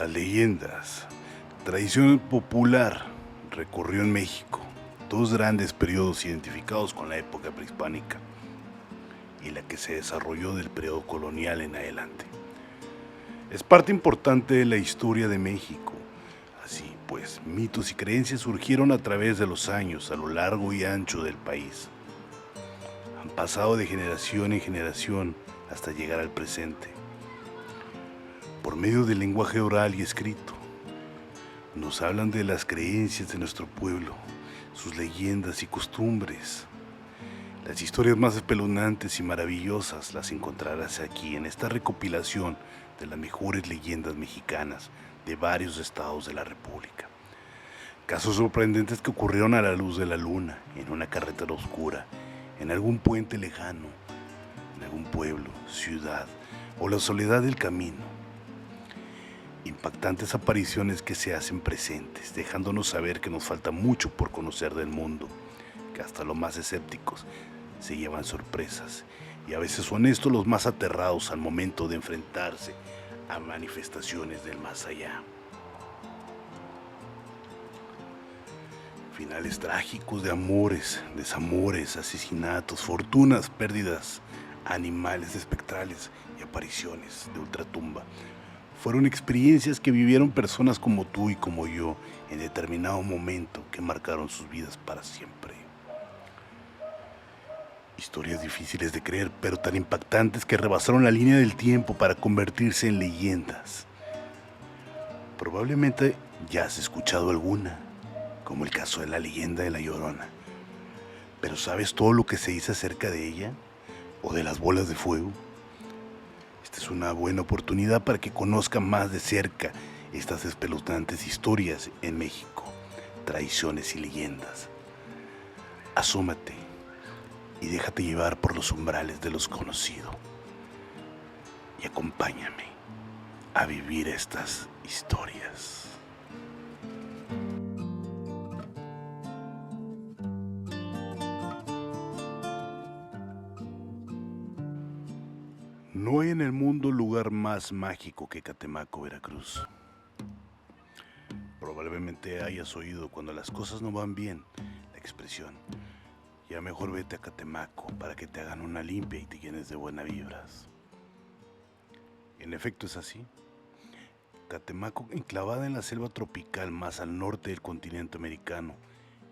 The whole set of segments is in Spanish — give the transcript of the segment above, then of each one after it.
Las leyendas, tradición popular, recorrió en México dos grandes periodos identificados con la época prehispánica y la que se desarrolló del periodo colonial en adelante. Es parte importante de la historia de México. Así pues, mitos y creencias surgieron a través de los años a lo largo y ancho del país. Han pasado de generación en generación hasta llegar al presente. Por medio del lenguaje oral y escrito, nos hablan de las creencias de nuestro pueblo, sus leyendas y costumbres. Las historias más espeluznantes y maravillosas las encontrarás aquí en esta recopilación de las mejores leyendas mexicanas de varios estados de la República. Casos sorprendentes que ocurrieron a la luz de la luna, en una carretera oscura, en algún puente lejano, en algún pueblo, ciudad o la soledad del camino. Impactantes apariciones que se hacen presentes, dejándonos saber que nos falta mucho por conocer del mundo, que hasta los más escépticos se llevan sorpresas y a veces son estos los más aterrados al momento de enfrentarse a manifestaciones del más allá. Finales trágicos de amores, desamores, asesinatos, fortunas, pérdidas, animales espectrales y apariciones de ultratumba. Fueron experiencias que vivieron personas como tú y como yo en determinado momento que marcaron sus vidas para siempre. Historias difíciles de creer, pero tan impactantes que rebasaron la línea del tiempo para convertirse en leyendas. Probablemente ya has escuchado alguna, como el caso de la leyenda de La Llorona. ¿Pero sabes todo lo que se dice acerca de ella? ¿O de las bolas de fuego? Esta es una buena oportunidad para que conozcan más de cerca estas espeluznantes historias en México, tradiciones y leyendas. Asómate y déjate llevar por los umbrales de lo desconocido y acompáñame a vivir estas historias. No hay en el mundo lugar más mágico que Catemaco, Veracruz. Probablemente hayas oído cuando las cosas no van bien la expresión: ya mejor vete a Catemaco para que te hagan una limpia y te llenes de buenas vibras. En efecto es así. Catemaco, enclavada en la selva tropical más al norte del continente americano,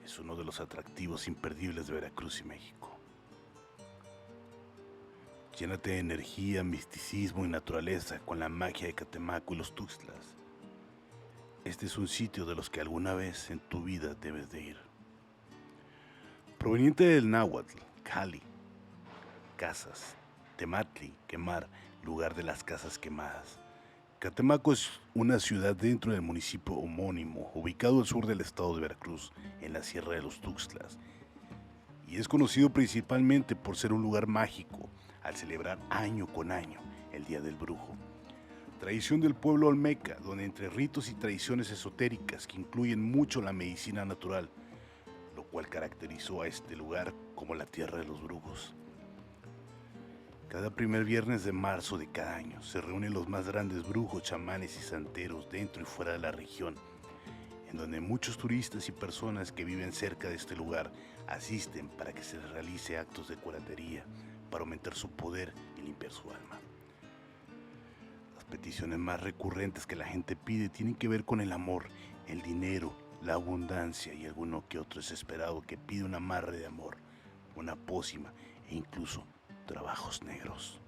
es uno de los atractivos imperdibles de Veracruz y México. Llénate de energía, misticismo y naturaleza con la magia de Catemaco y los Tuxtlas. Este es un sitio de los que alguna vez en tu vida debes de ir. Proveniente del náhuatl, Cali, casas, Tematli, quemar, lugar de las casas quemadas. Catemaco es una ciudad dentro del municipio homónimo, ubicado al sur del estado de Veracruz, en la Sierra de los Tuxtlas, y es conocido principalmente por ser un lugar mágico, al celebrar año con año el Día del Brujo. Tradición del pueblo olmeca, donde entre ritos y tradiciones esotéricas que incluyen mucho la medicina natural, lo cual caracterizó a este lugar como la tierra de los brujos. Cada primer viernes de marzo de cada año se reúnen los más grandes brujos, chamanes y santeros dentro y fuera de la región, en donde muchos turistas y personas que viven cerca de este lugar asisten para que se les realice actos de curandería, para aumentar su poder y limpiar su alma. Las peticiones más recurrentes que la gente pide tienen que ver con el amor, el dinero, la abundancia y alguno que otro desesperado que pide un amarre de amor, una pócima e incluso trabajos negros.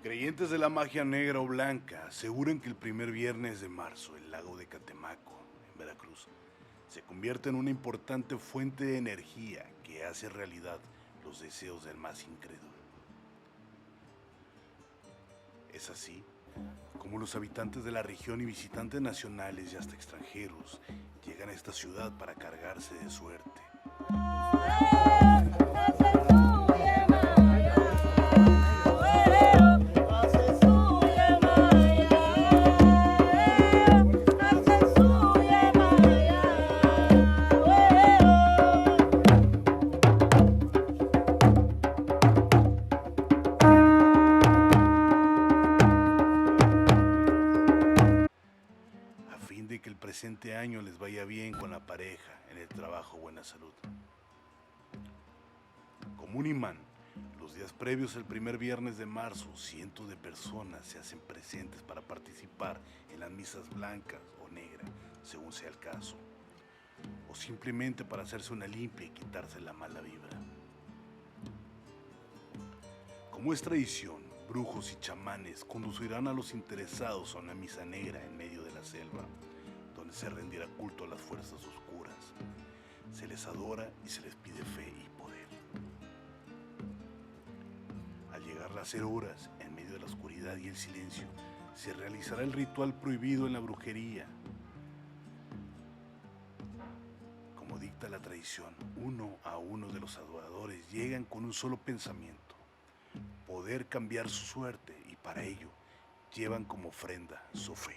Creyentes de la magia negra o blanca aseguran que el primer viernes de marzo el lago de Catemaco, en Veracruz, se convierte en una importante fuente de energía que hace realidad los deseos del más incrédulo. Es así como los habitantes de la región y visitantes nacionales y hasta extranjeros llegan a esta ciudad para cargarse de suerte. presente año les vaya bien con la pareja, en el trabajo o en la salud. Como un imán, los días previos al primer viernes de marzo, cientos de personas se hacen presentes para participar en las misas blancas o negras, según sea el caso, o simplemente para hacerse una limpia y quitarse la mala vibra. Como es tradición, brujos y chamanes conducirán a los interesados a una misa negra en medio de la selva, donde se rendirá culto a las fuerzas oscuras. Se les adora y se les pide fe y poder. Al llegar las 0 horas, en medio de la oscuridad y el silencio, se realizará el ritual prohibido en la brujería. Como dicta la tradición, uno a uno de los adoradores llegan con un solo pensamiento: poder cambiar su suerte, y para ello llevan como ofrenda su fe.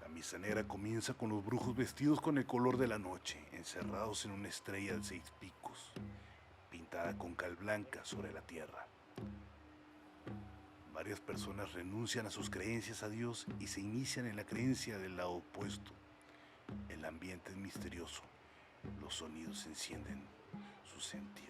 La misa negra comienza con los brujos vestidos con el color de la noche, encerrados en una estrella de 6 picos, pintada con cal blanca sobre la tierra. Varias personas renuncian a sus creencias a Dios y se inician en la creencia del lado opuesto. El ambiente es misterioso, los sonidos encienden sus sentidos.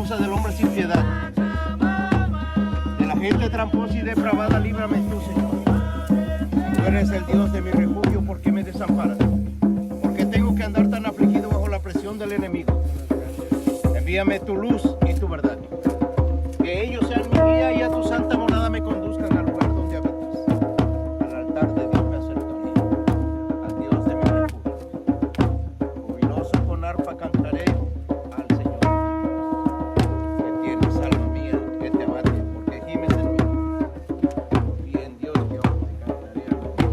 Del hombre sin piedad, de la gente tramposa y depravada, líbrame tú, Señor. Tú eres el Dios de mi refugio, ¿por qué me desamparas? ¿Por qué tengo que andar tan afligido bajo la presión del enemigo? Envíame tu luz y tu verdad, que ellos sean mi guía y a tu santa morada me conduzcan al lugar donde habitas. Al altar de Dios me acercaré, al Dios de mi refugio. Jubiloso con arpa cantaré al Señor. Alma mía, que te amate, porque gimes en mí. Y en Dios yo te cantaré a ti.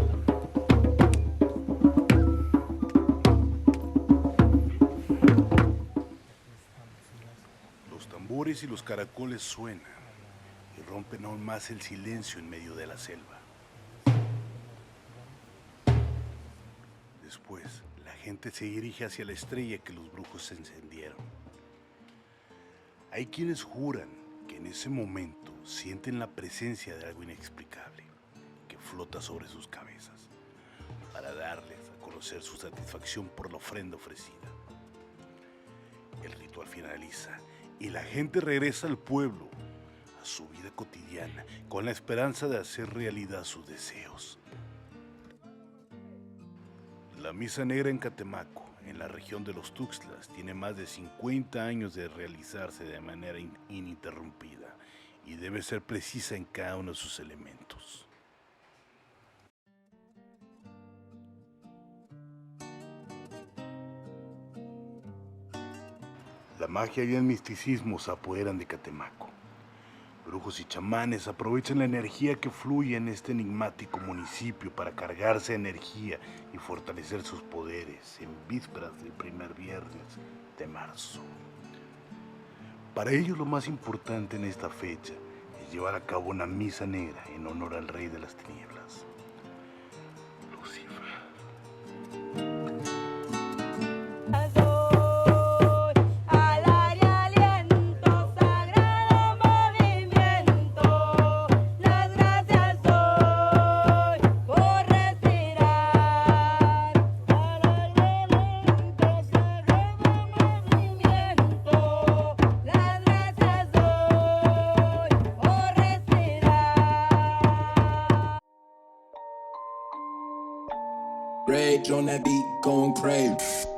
Los tambores y los caracoles suenan y rompen aún más el silencio en medio de la selva. Después, la gente se dirige hacia la estrella que los brujos encendieron. Hay quienes juran que en ese momento sienten la presencia de algo inexplicable que flota sobre sus cabezas para darles a conocer su satisfacción por la ofrenda ofrecida. El ritual finaliza y la gente regresa al pueblo, a su vida cotidiana, con la esperanza de hacer realidad sus deseos. La misa negra en Catemaco, en la región de los Tuxtlas, tiene más de 50 años de realizarse de manera ininterrumpida y debe ser precisa en cada uno de sus elementos. La magia y el misticismo se apoderan de Catemaco. Brujos y chamanes aprovechan la energía que fluye en este enigmático municipio para cargarse de energía y fortalecer sus poderes en vísperas del primer viernes de marzo. Para ellos lo más importante en esta fecha es llevar a cabo una misa negra en honor al Rey de las Tinieblas, Lucifer. Al aire aliento sagrado. rage on that beat, going crazy.